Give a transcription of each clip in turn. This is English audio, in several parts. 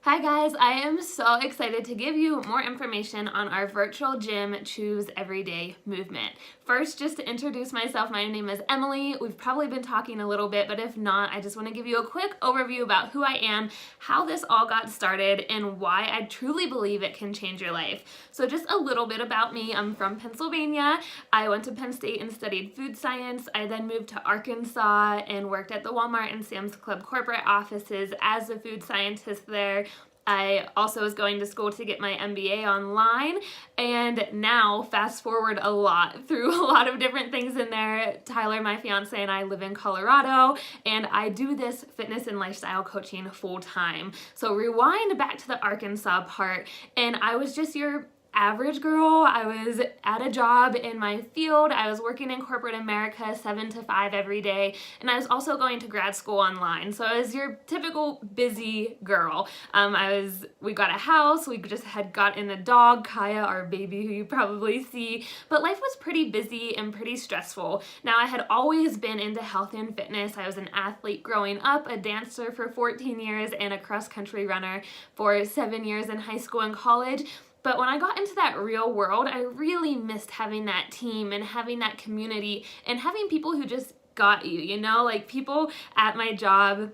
Hi guys, I am so excited to give you more information on our virtual gym Choose Everyday movement. First, just to introduce myself, my name is Emily. We've probably been talking a little bit, but if not, I just want to give you a quick overview about who I am, how this all got started, and why I truly believe it can change your life. So just a little bit about me. I'm from Pennsylvania. I went to Penn State and studied food science. I then moved to Arkansas and worked at the Walmart and Sam's Club corporate offices as a food scientist there. I also was going to school to get my MBA online, and now fast forward a lot through a lot of different things in there. Tyler, my fiance, and I live in Colorado, and I do this fitness and lifestyle coaching full time. So rewind back to the Arkansas part, and I was just your average girl. I was at a job in my field. I was working in corporate America 7 to 5 every day, and I was also going to grad school online. So I was your typical busy girl. We got a house. We just had gotten a dog, Kaya, our baby, who you probably see. But life was pretty busy and pretty stressful. Now, I had always been into health and fitness. I was an athlete growing up, a dancer for 14 years, and a cross-country runner for 7 years in high school and college. But when I got into that real world, I really missed having that team and having that community and having people who just got you, like people at my job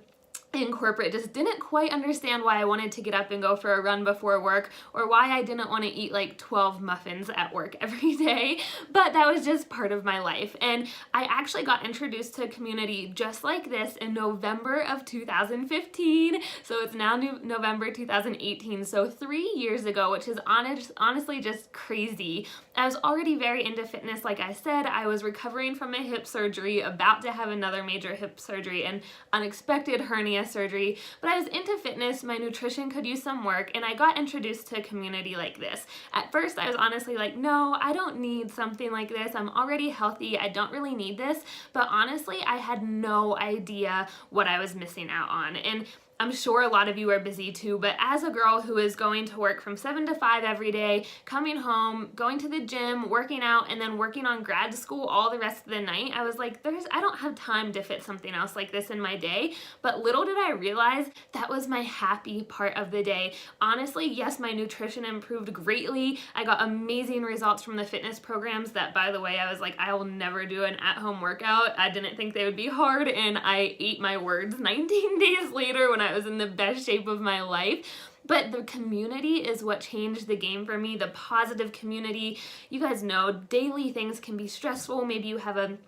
in corporate just didn't quite understand why I wanted to get up and go for a run before work, or why I didn't want to eat like 12 muffins at work every day, but that was just part of my life. And I actually got introduced to a community just like this in November of 2015, so it's now November 2018, so 3 years ago, which is honestly just crazy. I was already very into fitness. Like I said, I was recovering from a hip surgery, about to have another major hip surgery, and unexpected hernia surgery, but I was into fitness. My nutrition could use some work, and I got introduced to a community like this. At first, I was honestly like, no, I don't need something like this. I'm already healthy. I don't really need this. But honestly, I had no idea what I was missing out on. And I'm sure a lot of you are busy too, but as a girl who is going to work from 7 to 5 every day, coming home, going to the gym, working out, and then working on grad school all the rest of the night, I was like, I don't have time to fit something else like this in my day. But little did I realize that was my happy part of the day. Honestly, yes, my nutrition improved greatly. I got amazing results from the fitness programs that, by the way, I was like, I will never do an at-home workout. I didn't think they would be hard, and I ate my words 19 days later when I was in the best shape of my life. But the community is what changed the game for me, the positive community. You guys know daily things can be stressful. Maybe you have a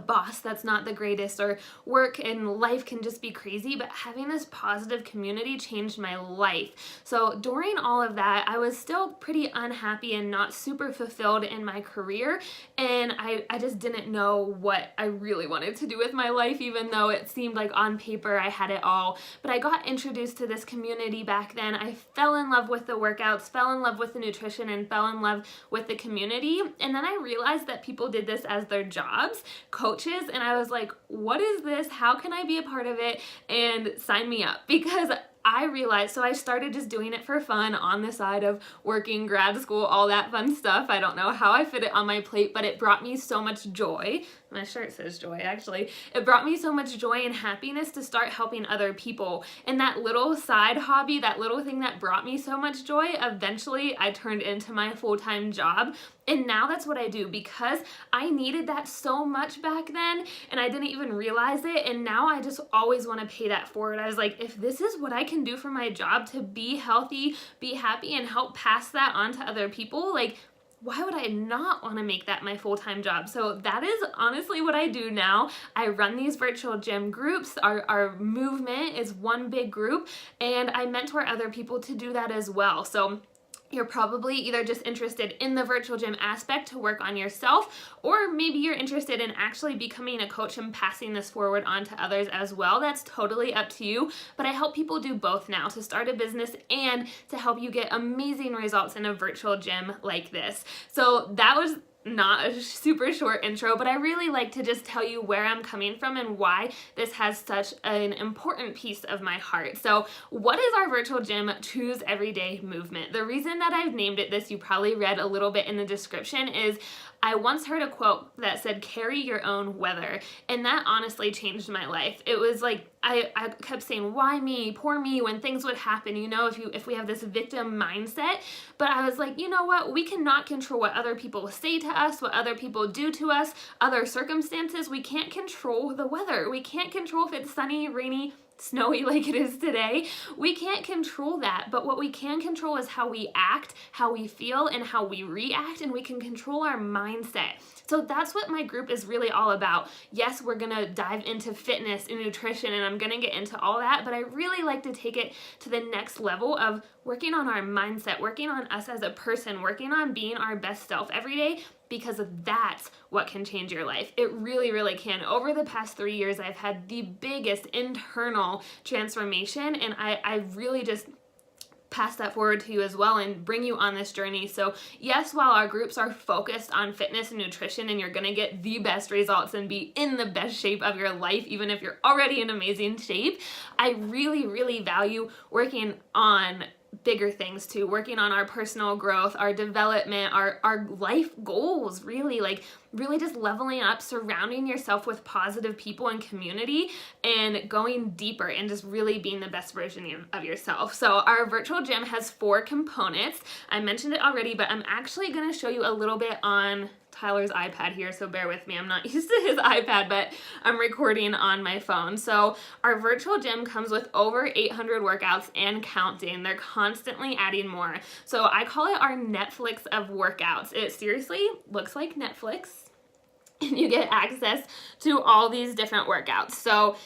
boss that's not the greatest, or work and life can just be crazy, but having this positive community changed my life. So during all of that, I was still pretty unhappy and not super fulfilled in my career, and I just didn't know what I really wanted to do with my life, even though it seemed like on paper I had it all. But I got introduced to this community back then. I fell in love with the workouts, fell in love with the nutrition, and fell in love with the community. And then I realized that people did this as their jobs, coaches, and I was like, what is this? How can I be a part of it? And sign me up, because I realized, so I started just doing it for fun on the side of working, grad school, all that fun stuff. I don't know how I fit it on my plate, but it brought me so much joy. My shirt says joy, actually. It brought me so much joy and happiness to start helping other people. And that little side hobby, that little thing that brought me so much joy, eventually I turned into my full-time job. And now that's what I do, because I needed that so much back then and I didn't even realize it. And now I just always want to pay that forward. I was like, if this is what I can do for my job to be healthy, be happy, and help pass that on to other people, like, why would I not want to make that my full-time job? So that is honestly what I do now. I run these virtual gym groups. Our movement is one big group, and I mentor other people to do that as well. So you're probably either just interested in the virtual gym aspect to work on yourself, or maybe you're interested in actually becoming a coach and passing this forward on to others as well. That's totally up to you, but I help people do both now, to start a business and to help you get amazing results in a virtual gym like this. So that was not a super short intro, but I really like to just tell you where I'm coming from and why this has such an important piece of my heart. So what is our virtual gym Choose Everyday movement? The reason that I've named it this, you probably read a little bit in the description, is I once heard a quote that said, carry your own weather. And that honestly changed my life. It was like, I kept saying, why me, poor me, when things would happen, you know, if we have this victim mindset. But I was like, you know what, we cannot control what other people say to us, what other people do to us, other circumstances. We can't control the weather. We can't control if it's sunny, rainy, snowy like it is today. We can't control that, but what we can control is how we act, how we feel, and how we react, and we can control our mindset. So that's what my group is really all about. Yes, we're gonna dive into fitness and nutrition, and I'm gonna get into all that, but I really like to take it to the next level of working on our mindset, working on us as a person, working on being our best self every day, because that's what can change your life. It really, really can. Over the past 3 years, I've had the biggest internal transformation, and I really just pass that forward to you as well and bring you on this journey. So yes, while our groups are focused on fitness and nutrition, and you're gonna get the best results and be in the best shape of your life, even if you're already in amazing shape, I really, really value working on bigger things too, working on our personal growth, our development, our life goals, really just leveling up, surrounding yourself with positive people and community, and going deeper and just really being the best version of yourself. So our virtual gym has 4 components. I mentioned it already, but I'm actually going to show you a little bit on Tyler's iPad here, so bear with me. I'm not used to his iPad, but I'm recording on my phone. So our virtual gym comes with over 800 workouts and counting. They're constantly adding more. So I call it our Netflix of workouts. It seriously looks like Netflix, and you get access to all these different workouts. So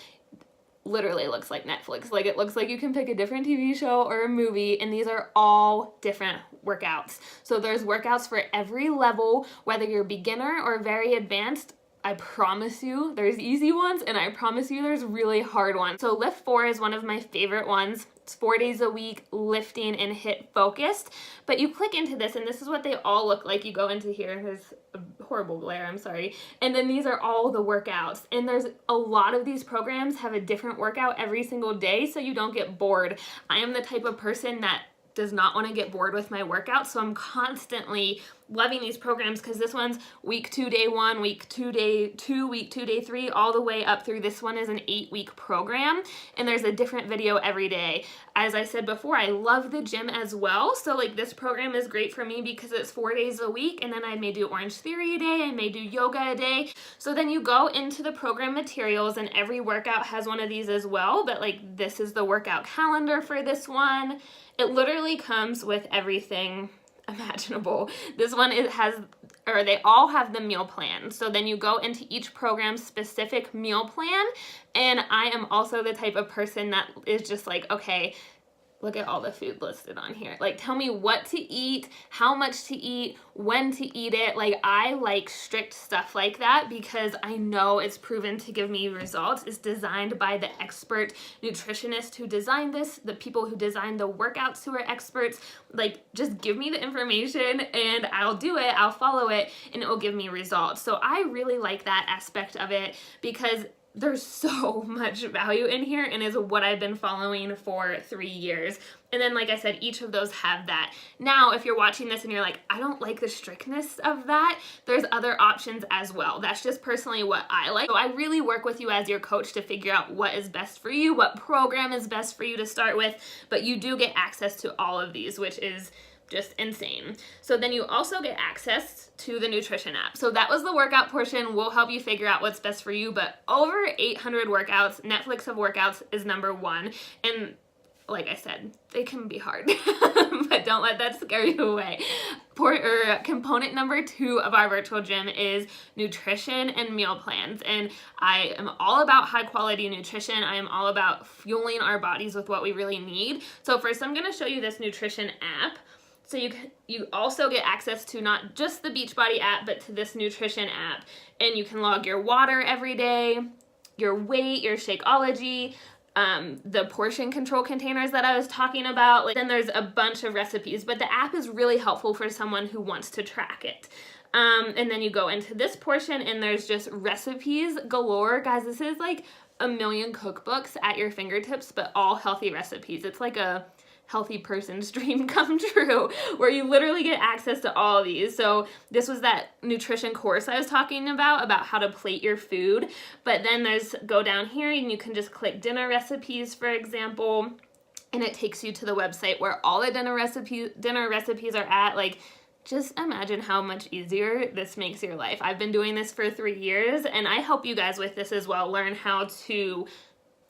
literally looks like Netflix. Like, it looks like you can pick a different TV show or a movie, and these are all different workouts. So there's workouts for every level, whether you're beginner or very advanced. I promise you there's easy ones, and I promise you there's really hard ones. So Lift 4 is one of my favorite ones. It's 4 days a week, lifting and HIIT focused. But you click into this, and this is what they all look like. You go into here, there's a horrible glare, I'm sorry. And then these are all the workouts. And there's a lot of these programs have a different workout every single day, so you don't get bored. I am the type of person that does not want to get bored with my workouts, so I'm constantly loving these programs, because this one's week 2 day 1, week 2 day 2, week 2 day 3, all the way up through this one is an 8-week program, and there's a different video every day. As I said before, I love the gym as well, so like this program is great for me because it's 4 days a week, and then I may do Orange Theory a day, I may do yoga a day. So then you go into the program materials, and every workout has one of these as well, but like this is the workout calendar for this one. It literally comes with everything imaginable. This one they all have the meal plan. So then you go into each program's specific meal plan, and I am also the type of person that is just like, okay, look at all the food listed on here. Like, tell me what to eat, how much to eat, when to eat it. Like, I like strict stuff like that because I know it's proven to give me results. It's designed by the expert nutritionists who designed this, the people who designed the workouts who are experts. Like, just give me the information and I'll do it, I'll follow it, and it will give me results. So I really like that aspect of it because there's so much value in here, and is what I've been following for 3 years. And then, like I said, each of those have that. Now, if you're watching this and you're like, I don't like the strictness of that, there's other options as well. That's just personally what I like. So I really work with you as your coach to figure out what is best for you, what program is best for you to start with, but you do get access to all of these, which is just insane. So then you also get access to the nutrition app. So that was the workout portion. We'll help you figure out what's best for you, but over 800 workouts, Netflix of workouts is number 1. And like I said, they can be hard, but don't let that scare you away. Component number 2 of our virtual gym is nutrition and meal plans. And I am all about high quality nutrition. I am all about fueling our bodies with what we really need. So first I'm gonna show you this nutrition app. So you also get access to not just the Beachbody app, but to this nutrition app. And you can log your water every day, your weight, your Shakeology, the portion control containers that I was talking about. Like, then there's a bunch of recipes, but the app is really helpful for someone who wants to track it. And then you go into this portion and there's just recipes galore. Guys, this is like a million cookbooks at your fingertips, but all healthy recipes. It's like a healthy person's dream come true, where you literally get access to all of these. So this was that nutrition course I was talking about how to plate your food. But then there's, go down here and you can just click dinner recipes, for example, and it takes you to the website where all the dinner recipes are at. Like, just imagine how much easier this makes your life. I've been doing this for 3 years, and I help you guys with this as well, learn how to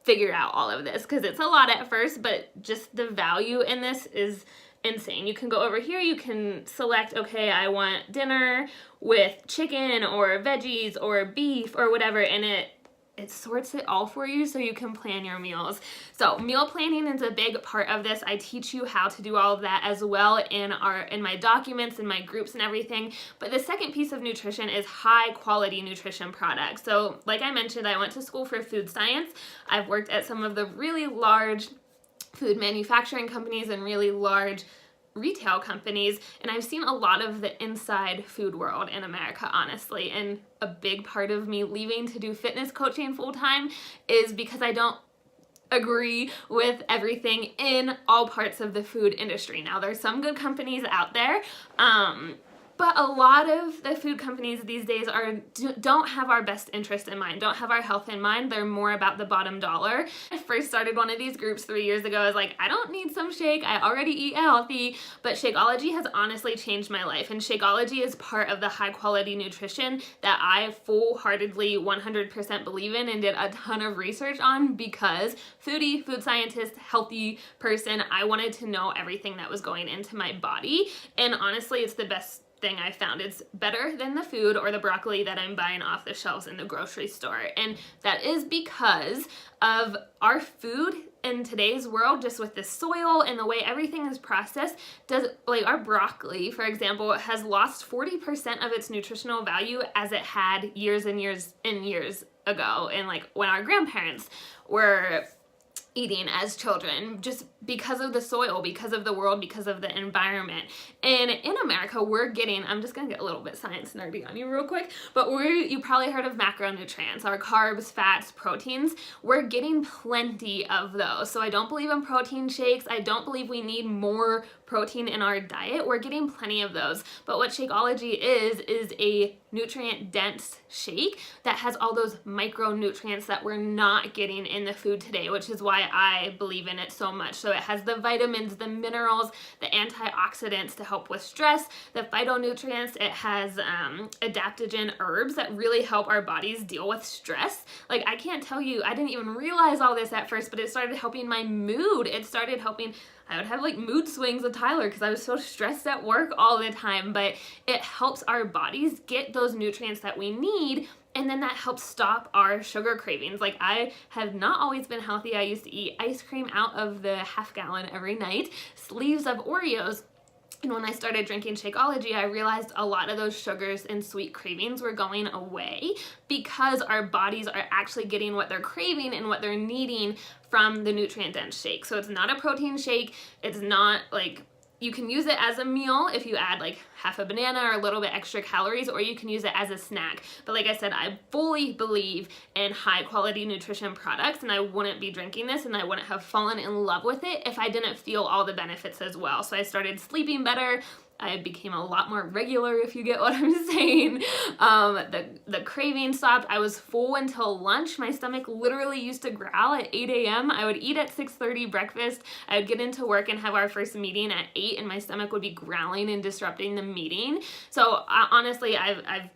figure out all of this, because it's a lot at first, but just the value in this is insane. You can go over here, you can select, okay, I want dinner with chicken or veggies or beef or whatever, and it sorts it all for you so you can plan your meals. So meal planning is a big part of this. I teach you how to do all of that as well in my documents, in my groups and everything. But the second piece of nutrition is high quality nutrition products. So like I mentioned, I went to school for food science. I've worked at some of the really large food manufacturing companies and really large retail companies, and I've seen a lot of the inside food world in America, honestly. And a big part of me leaving to do fitness coaching full-time is because I don't agree with everything in all parts of the food industry. Now, there's some good companies out there, but a lot of the food companies these days don't have our best interest in mind, don't have our health in mind. They're more about the bottom dollar. I first started one of these groups 3 years ago. I was like, I don't need some shake. I already eat healthy. But Shakeology has honestly changed my life. And Shakeology is part of the high quality nutrition that I full-heartedly 100% believe in and did a ton of research on, because foodie, food scientist, healthy person, I wanted to know everything that was going into my body. And honestly, it's the best thing I found. It's better than the food or the broccoli that I'm buying off the shelves in the grocery store. And that is because of our food in today's world, just with the soil and the way everything is processed. Like our broccoli, for example, has lost 40% of its nutritional value as it had years and years and years ago, and like when our grandparents were eating as children, just because of the soil, because of the world, because of the environment. And in America, we're getting, I'm just gonna get a little bit science nerdy on you real quick, but you probably heard of macronutrients, our carbs, fats, proteins. We're getting plenty of those. So I don't believe in protein shakes. I don't believe we need more protein in our diet. We're getting plenty of those. But what Shakeology is a nutrient dense shake that has all those micronutrients that we're not getting in the food today, which is why I believe in it so much. So it has the vitamins, the minerals, the antioxidants to help with stress, the phytonutrients. It has adaptogen herbs that really help our bodies deal with stress. Like, I can't tell you, I didn't even realize all this at first, but it started helping my mood. It started helping, I would have like mood swings with Tyler because I was so stressed at work all the time, but it helps our bodies get those nutrients that we need. And then that helps stop our sugar cravings. Like, I have not always been healthy. I used to eat ice cream out of the half gallon every night, sleeves of Oreos. And when I started drinking Shakeology, I realized a lot of those sugars and sweet cravings were going away because our bodies are actually getting what they're craving and what they're needing from the nutrient-dense shake. So it's not a protein shake. It's not like, you can use it as a meal if you add like half a banana or a little bit extra calories, or you can use it as a snack. But like I said, I fully believe in high quality nutrition products, and I wouldn't be drinking this and I wouldn't have fallen in love with it if I didn't feel all the benefits as well. So I started sleeping better. I became a lot more regular, if you get what I'm saying. The craving stopped. I was full until lunch. My stomach literally used to growl at 8 a.m. I would eat at 6:30 breakfast. I would get into work and have our first meeting at 8, and my stomach would be growling and disrupting the meeting. So honestly, I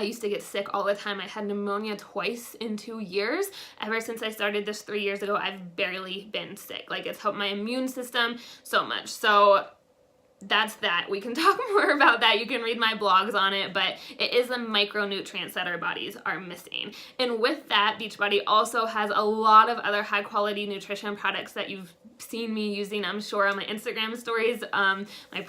used to get sick all the time. I had pneumonia twice in 2 years. Ever since I started this 3 years ago, I've barely been sick. Like, it's helped my immune system so much. So that's that. We can talk more about that. You can read my blogs on it, but it is the micronutrients that our bodies are missing. And with that, Beachbody also has a lot of other high quality nutrition products that you've seen me using, I'm sure, on my Instagram stories. My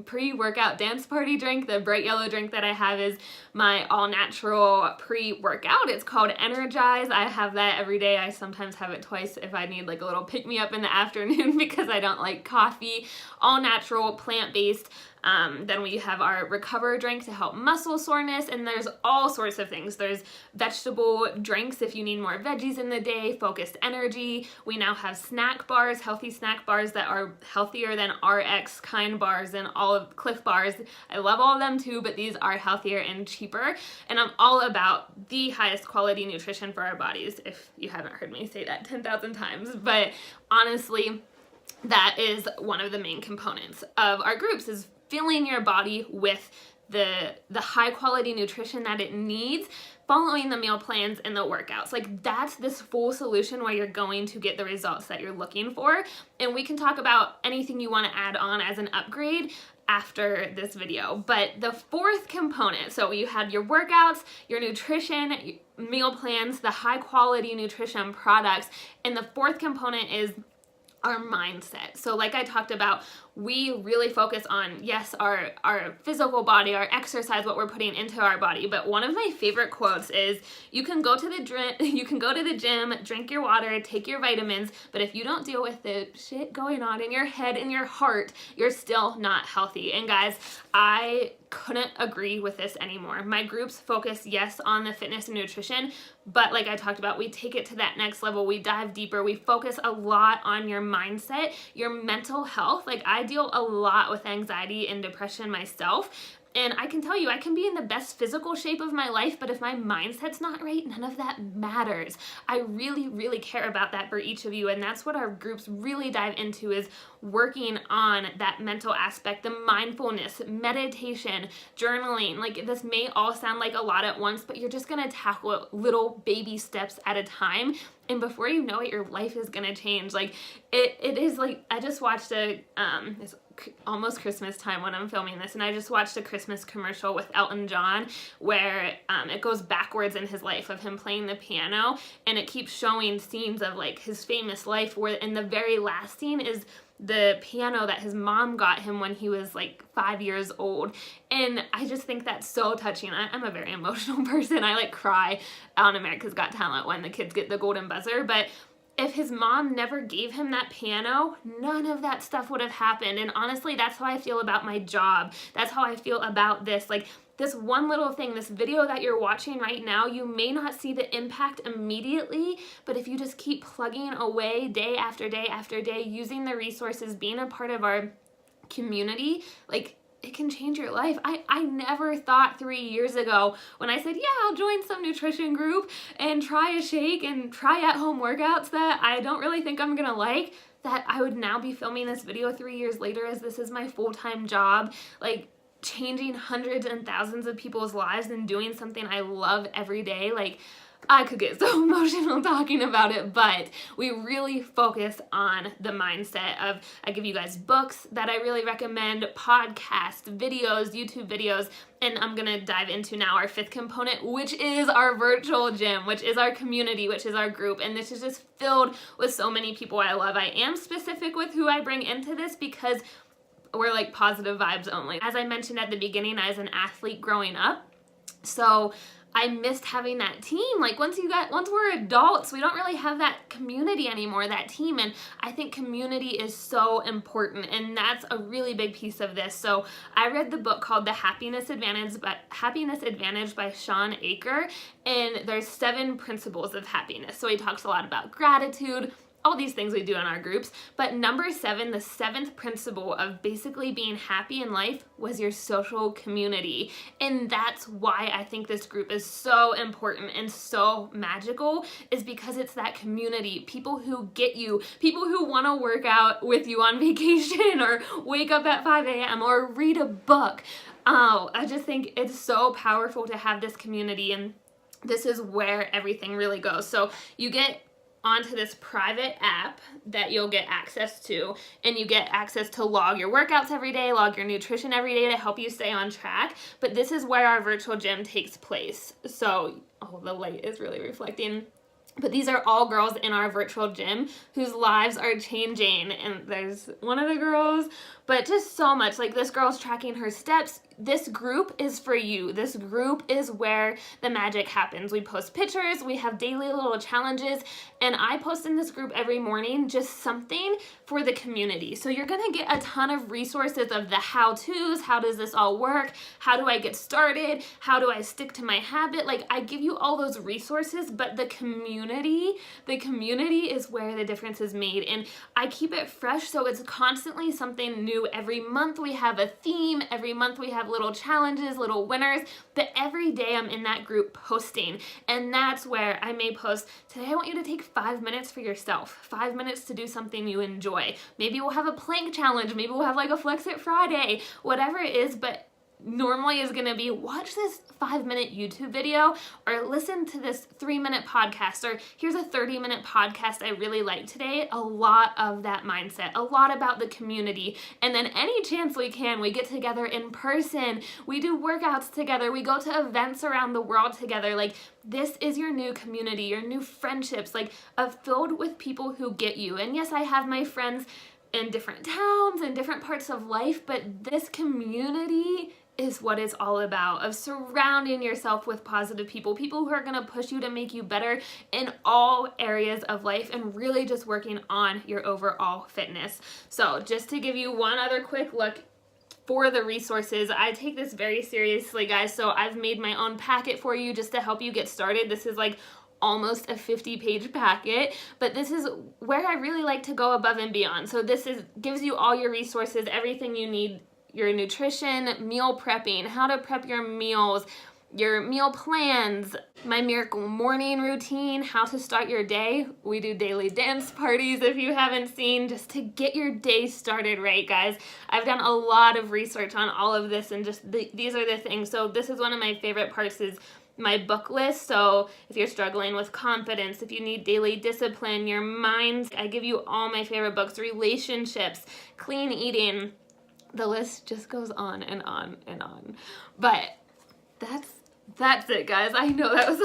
pre-workout dance party drink, the bright yellow drink that I have, is my all natural pre-workout. It's called Energize. I have that every day. I sometimes have it twice if I need like a little pick-me-up in the afternoon because I don't like coffee. All natural, plant-based. Then we have our Recover drink to help muscle soreness, and there's all sorts of things. There's vegetable drinks if you need more veggies in the day, focused energy. We now have snack bars, healthy snack bars that are healthier than RX kind bars and all of Cliff bars. I love all of them too, but these are healthier and cheaper. And I'm all about the highest quality nutrition for our bodies, if you haven't heard me say that 10,000 times. But honestly, that is one of the main components of our groups, is filling your body with the high quality nutrition that it needs, following the meal plans and the workouts. Like, that's this full solution where you're going to get the results that you're looking for. And we can talk about anything you want to add on as an upgrade after this video. But the fourth component, so you had your workouts, your nutrition, meal plans, the high quality nutrition products, and the fourth component is our mindset. So like I talked about, we really focus on, yes, our physical body, our exercise, what we're putting into our body. But one of my favorite quotes is, you can go to the gym, drink your water, take your vitamins, but if you don't deal with the shit going on in your head and your heart, you're still not healthy. And guys, I couldn't agree with this anymore. My groups focus, yes, on the fitness and nutrition, but like I talked about, we take it to that next level. We dive deeper. We focus a lot on your mindset, your mental health. Like, I deal a lot with anxiety and depression myself. And I can tell you, I can be in the best physical shape of my life, but if my mindset's not right, none of that matters. I really, really care about that for each of you. And that's what our groups really dive into, is working on that mental aspect, the mindfulness, meditation, journaling. Like, this may all sound like a lot at once, but you're just going to tackle it little baby steps at a time. And before you know it, your life is going to change. Like, it is like, I just watched it's almost Christmas time when I'm filming this, and I just watched a Christmas commercial with Elton John where it goes backwards in his life of him playing the piano, and it keeps showing scenes of like his famous life, where in the very last scene is the piano that his mom got him when he was like 5 years old. And I just think that's so touching. I'm a very emotional person. I like cry on America's Got Talent when the kids get the golden buzzer, but if his mom never gave him that piano, none of that stuff would have happened. And honestly, that's how I feel about my job. That's how I feel about this. Like, this one little thing, this video that you're watching right now, you may not see the impact immediately, but if you just keep plugging away day after day after day, using the resources, being a part of our community, like, it can change your life. I never thought 3 years ago when I said, yeah, I'll join some nutrition group and try a shake and try at-home workouts that I don't really think I'm gonna like, that I would now be filming this video 3 years later, as this is my full-time job, like changing hundreds and thousands of people's lives and doing something I love every day. Like, I could get so emotional talking about it, but we really focus on the mindset of, I give you guys books that I really recommend, podcasts, videos, YouTube videos, and I'm gonna dive into now our fifth component, which is our virtual gym, which is our community, which is our group, and this is just filled with so many people I love. I am specific with who I bring into this because we're like positive vibes only. As I mentioned at the beginning, I was an athlete growing up, so I missed having that team. Like, once we're adults, we don't really have that community anymore, that team. And I think community is so important, and that's a really big piece of this. So I read the book called The Happiness Advantage by Shawn Achor, and there's 7 principles of happiness. So he talks a lot about gratitude, all these things we do in our groups. But number 7, the 7th principle of basically being happy in life, was your social community. And that's why I think this group is so important and so magical, is because it's that community. People who get you, people who want to work out with you on vacation or wake up at 5 a.m. or read a book. Oh, I just think it's so powerful to have this community, and this is where everything really goes. So you get onto this private app that you'll get access to, and you get access to log your workouts every day, log your nutrition every day to help you stay on track. But this is where our virtual gym takes place. So, oh, the light is really reflecting. But these are all girls in our virtual gym whose lives are changing. And there's one of the girls, but just so much. Like, this girl's tracking her steps, this group is for you. This group is where the magic happens. We post pictures, we have daily little challenges, and I post in this group every morning just something for the community. So you're gonna get a ton of resources of the how-tos, how does this all work, how do I get started, how do I stick to my habit. Like, I give you all those resources, but the community is where the difference is made, and I keep it fresh, so it's constantly something new. Every month we have a theme, every month we have little challenges, little winners, but every day I'm in that group posting, and that's where I may post, today I want you to take 5 minutes for yourself, 5 minutes to do something you enjoy. Maybe we'll have a plank challenge, maybe we'll have like a Flex It Friday, whatever it is, but normally is going to be watch this 5-minute YouTube video or listen to this 3-minute podcast, or here's a 30-minute podcast I really like today. A lot of that mindset, a lot about the community. And then any chance we can, we get together in person, we do workouts together, we go to events around the world together. Like, this is your new community, your new friendships, like filled with people who get you. And yes, I have my friends in different towns and different parts of life, but this community is what it's all about, of surrounding yourself with positive people who are going to push you to make you better in all areas of life, and really just working on your overall fitness. So just to give you one other quick look for the resources, I take this very seriously, guys. So I've made my own packet for you just to help you get started. This is like almost a 50-page packet, but this is where I really like to go above and beyond. So this gives you all your resources, everything you need, your nutrition, meal prepping, how to prep your meals, your meal plans, my miracle morning routine, how to start your day. We do daily dance parties if you haven't seen, just to get your day started right, guys. I've done a lot of research on all of this, and just these are the things. So this is one of my favorite parts, is my book list. So if you're struggling with confidence, if you need daily discipline, your mind, I give you all my favorite books, relationships, clean eating. The list just goes on and on and on. But that's it, guys. I know that was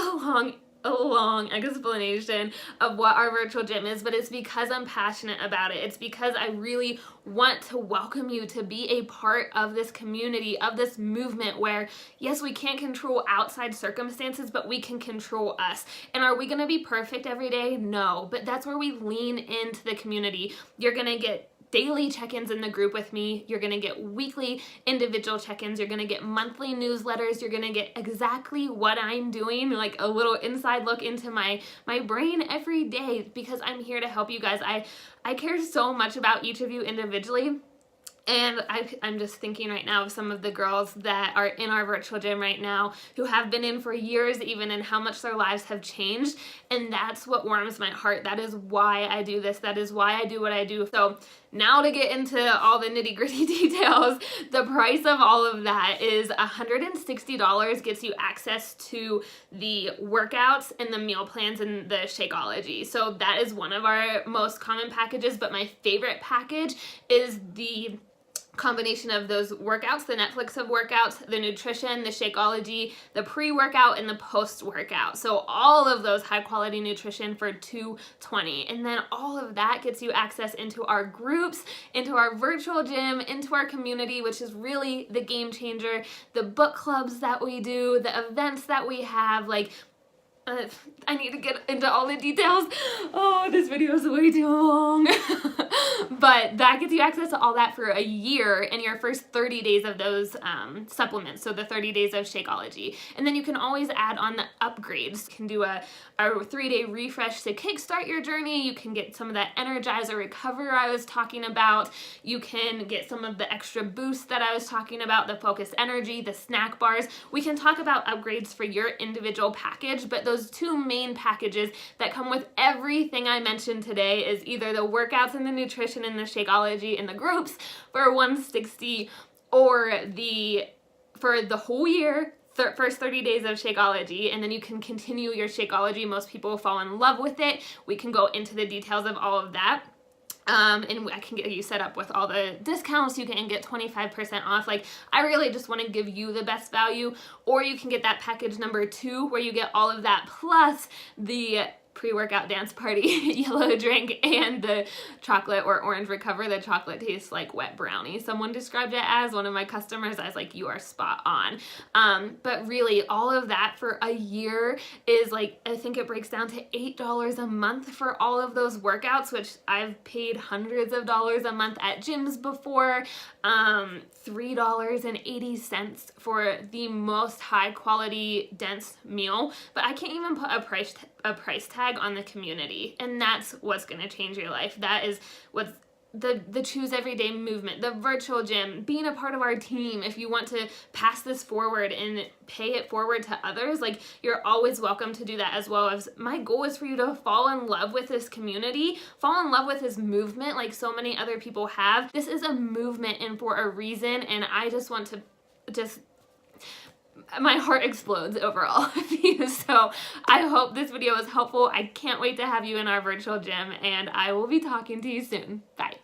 a long explanation of what our virtual gym is, but it's because I'm passionate about it. It's because I really want to welcome you to be a part of this community, of this movement where, yes, we can't control outside circumstances, but we can control us. And are we going to be perfect every day? No, but that's where we lean into the community. You're going to get daily check-ins in the group with me. You're going to get weekly individual check-ins. You're going to get monthly newsletters. You're going to get exactly what I'm doing, like a little inside look into my brain every day, because I'm here to help you guys. I care so much about each of you individually. And I'm just thinking right now of some of the girls that are in our virtual gym right now who have been in for years even, and how much their lives have changed. And that's what warms my heart. That is why I do this. That is why I do what I do. So now to get into all the nitty-gritty details, the price of all of that is $160, gets you access to the workouts and the meal plans and the Shakeology. So that is one of our most common packages, but my favorite package is the combination of those workouts, the Netflix of workouts, the nutrition, the Shakeology, the pre-workout, and the post-workout. So all of those high quality nutrition for $220. And then all of that gets you access into our groups, into our virtual gym, into our community, which is really the game changer, the book clubs that we do, the events that we have. Like, I need to get into all the details. Oh, this video is way too long. But that gets you access to all that for a year and your first 30 days of those supplements. So the 30 days of Shakeology. And then you can always add on the upgrades. You can do a 3-day refresh to kickstart your journey. You can get some of that Energize or Recover I was talking about. You can get some of the extra boost that I was talking about, the Focus Energy, the snack bars. We can talk about upgrades for your individual package, but those two main packages that come with everything I mentioned today is either the workouts and the nutrition and the Shakeology in the groups for $160, or for the whole year, first 30 days of Shakeology, and then you can continue your Shakeology. Most people fall in love with it. We can go into the details of all of that. And I can get you set up with all the discounts. You can get 25% off. Like, I really just want to give you the best value. Or you can get that package number 2 where you get all of that plus the pre-workout dance party yellow drink and the chocolate or orange recover. The chocolate tastes like wet brownie. Someone described it as, one of my customers. I was like, you are spot on. But really all of that for a year is like, I think it breaks down to $8 a month for all of those workouts, which I've paid hundreds of dollars a month at gyms before. $3.80 for the most high quality dense meal, but I can't even put a price tag on the community, and that's what's going to change your life. That is what's the Choose Everyday movement, the virtual gym, being a part of our team. If you want to pass this forward and pay it forward to others, like, you're always welcome to do that as well. As my goal is for you to fall in love with this community, fall in love with this movement like so many other people have. This is a movement and for a reason, and I just want to my heart explodes overall with you. So I hope this video was helpful. I can't wait to have you in our virtual gym, and I will be talking to you soon. Bye.